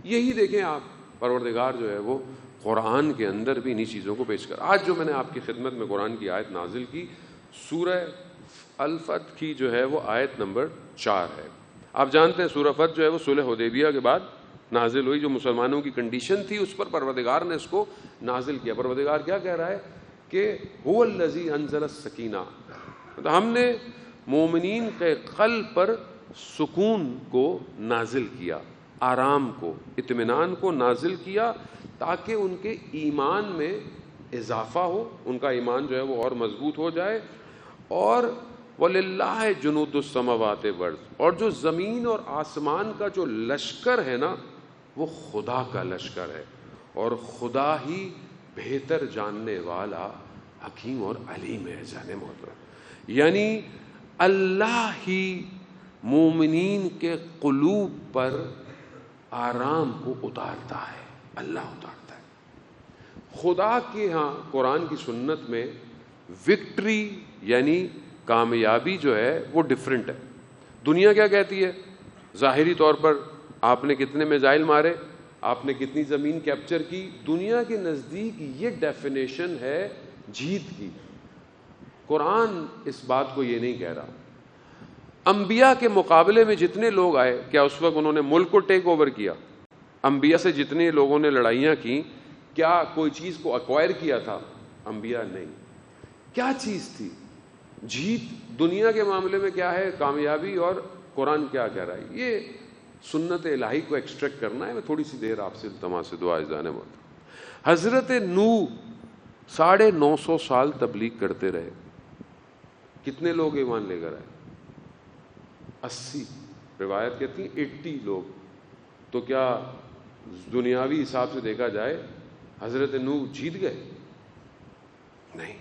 یہی دیکھیں آپ، پروردگار جو ہے وہ قرآن کے اندر بھی انہی چیزوں کو پیش کر. آج جو میں نے آپ کی خدمت میں قرآن کی آیت نازل کی، سورہ الفتح کی جو ہے وہ آیت نمبر 4 ہے. آپ جانتے ہیں سورہ فتح جو ہے وہ صلح حدیبیہ کے بعد نازل ہوئی. جو مسلمانوں کی کنڈیشن تھی اس پر پروردگار نے اس کو نازل کیا. پروردگار کیا کہہ رہا ہے کہ هو الذی انزل السکینہ، ہم نے مومنین کے قلب پر سکون کو نازل کیا، آرام کو، اطمینان کو نازل کیا، تاکہ ان کے ایمان میں اضافہ ہو، ان کا ایمان جو ہے وہ اور مضبوط ہو جائے. اور وَلِلَّهِ جُنُودُ السَّمَاوَاتِ وَالْأَرْضِ، اور جو زمین اور آسمان کا جو لشکر ہے نا وہ خدا کا لشکر ہے، اور خدا ہی بہتر جاننے والا حکیم اور علیم ہے. جانے محترم، یعنی اللہ ہی مومنین کے قلوب پر آرام کو اتارتا ہے، اللہ اتارتا ہے. خدا کے ہاں قرآن کی سنت میں وکٹری یعنی کامیابی جو ہے وہ ڈیفرنٹ ہے. دنیا کیا کہتی ہے؟ ظاہری طور پر آپ نے کتنے میزائل مارے، آپ نے کتنی زمین کیپچر کی، دنیا کے نزدیک یہ ڈیفینیشن ہے جیت کی. قرآن اس بات کو یہ نہیں کہہ رہا. انبیاء کے مقابلے میں جتنے لوگ آئے، کیا اس وقت انہوں نے ملک کو ٹیک اوور کیا؟ انبیاء سے جتنے لوگوں نے لڑائیاں کی، کیا کوئی چیز کو ایکوائر کیا تھا؟ انبیاء نہیں. کیا چیز تھی؟ جیت. دنیا کے معاملے میں کیا ہے؟ کامیابی. اور قرآن کیا کہہ رہا ہے؟ یہ سنت الہی کو ایکسٹریکٹ کرنا ہے. میں تھوڑی سی دیر آپ سے التماس سے دعا اذان موت. حضرت نوح 950 سال تبلیغ کرتے رہے. کتنے لوگ ایمان لے کر آئے؟ 80. روایت کہتی ہیں 80 لوگ. تو کیا دنیاوی حساب سے دیکھا جائے حضرت نوح جیت گئے؟ نہیں.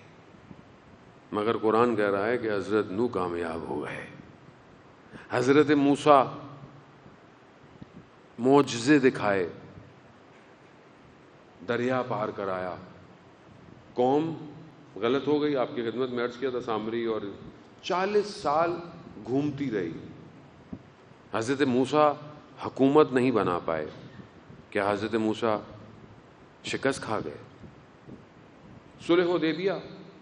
مگر قرآن کہہ رہا ہے کہ حضرت نوح کامیاب ہو گئے. حضرت موسیٰ معجزے دکھائے، دریا پار کرایا. قوم غلط ہو گئی. آپ کی خدمت میں عرض کیا تھا سامری، اور 40 سال گھومتی رہی. حضرت موسیٰ حکومت نہیں بنا پائے. کیا حضرت موسیٰ شکست کھا گئے؟ صلح حدیبیہ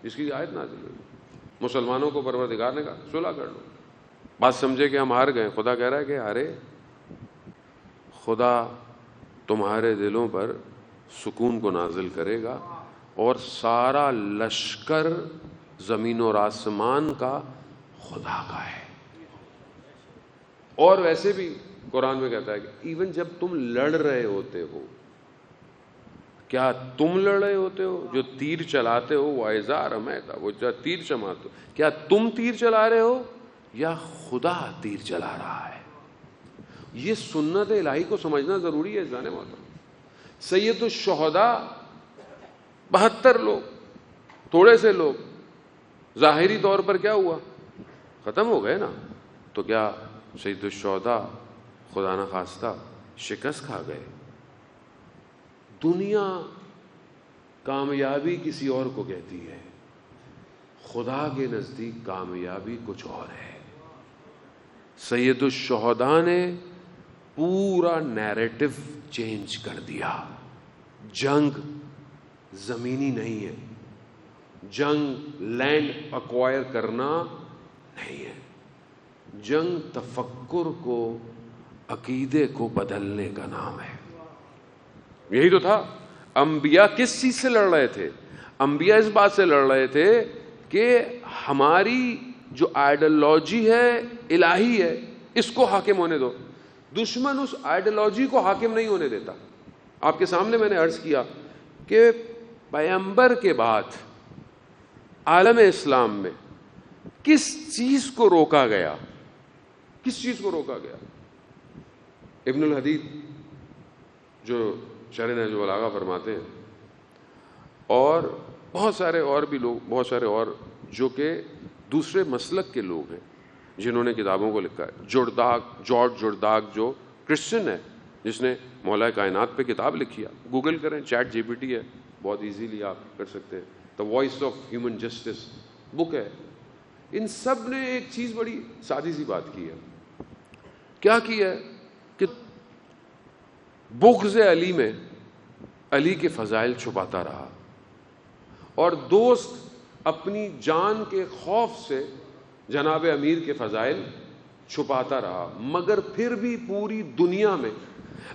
جس کی آیت نازل ہوئی، مسلمانوں کو پروردگار نے کہا صلح کر لو. بات سمجھے کہ ہم ہار گئے. خدا کہہ رہا ہے کہ ہارے، خدا تمہارے دلوں پر سکون کو نازل کرے گا، اور سارا لشکر زمین اور آسمان کا خدا کا ہے. اور ویسے بھی قرآن میں کہتا ہے کہ ایون جب تم لڑ رہے ہوتے ہو، کیا تم لڑ رہے ہوتے ہو؟ جو تیر چلاتے ہو وہ ایزار ہمیتا، وہ جو تیر چماتے ہو، کیا تم تیر چلا رہے ہو یا خدا تیر چلا رہا ہے؟ یہ سنت الہی کو سمجھنا ضروری ہے. جانے محترم، سید الشہداء 72 لوگ، تھوڑے سے لوگ، ظاہری طور پر کیا ہوا؟ ختم ہو گئے نا. تو کیا سید الشہداء خدا نہ خواستہ شکست کھا گئے؟ دنیا کامیابی کسی اور کو کہتی ہے، خدا کے نزدیک کامیابی کچھ اور ہے. سید الشہداء نے پورا نیریٹو چینج کر دیا. جنگ زمینی نہیں ہے، جنگ لینڈ ایکوائر کرنا نہیں ہے، جنگ تفکر کو، عقیدے کو بدلنے کا نام ہے. یہی تو تھا. انبیاء کس چیز سے لڑ رہے تھے؟ انبیاء اس بات سے لڑ رہے تھے کہ ہماری جو آئیڈیالوجی ہے الہی ہے، اس کو حاکم ہونے دو. دشمن اس آئیڈیالوجی کو حاکم نہیں ہونے دیتا. آپ کے سامنے میں نے عرض کیا کہ پیغمبر کے بعد عالم اسلام میں کس چیز کو روکا گیا؟ کس چیز کو روکا گیا؟ ابن الحدید جو شرح نہج البلاغہ فرماتے ہیں، اور بہت سارے اور بھی لوگ، بہت سارے اور جو کہ دوسرے مسلک کے لوگ ہیں جنہوں نے کتابوں کو لکھا ہے. جارج جورداگ جو کرسچن ہے، جس نے مولا کائنات پہ کتاب لکھی ہے. گوگل کریں، چیٹ جی پی ٹی ہے، بہت ایزیلی آپ کر سکتے ہیں. The voice of human justice book ہے. ان سب نے ایک چیز بڑی سادی سی بات کی ہے. کیا کی ہے کہ بغض علی میں علی کے فضائل چھپاتا رہا، اور دوست اپنی جان کے خوف سے جناب امیر کے فضائل چھپاتا رہا، مگر پھر بھی پوری دنیا میں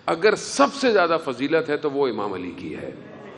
اگر سب سے زیادہ فضیلت ہے تو وہ امام علی کی ہے۔